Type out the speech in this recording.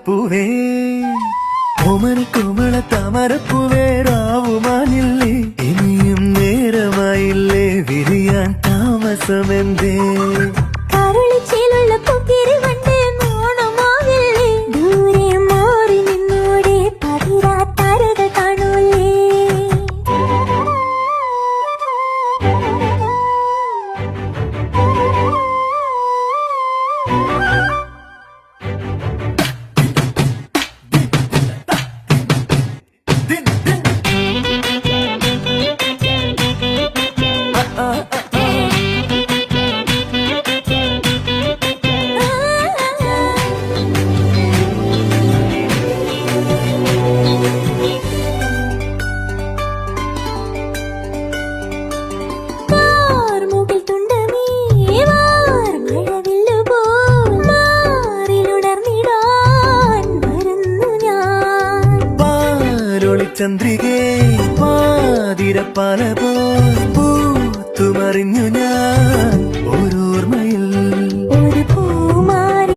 താമരപ്പൂവേ Omni കോമള താമരപ്പൂവേ രാവുമാനില്ലേ ഇനിയും നേരമായില്ലേ വിരിയാൻ താമസമെന്തേ കരളിച്ചേലുള്ള പൊക്കിരി വണ്ടേ നാണമാവില്ലേ ദൂരെ മാറി നിന്നോടെ പതിരാത്താരകൾ കാണൂലേ ചന്ദ്രികേ പാതിരപ്പാല പോൽ പൂത്തുമറിഞ്ഞു ഞാൻ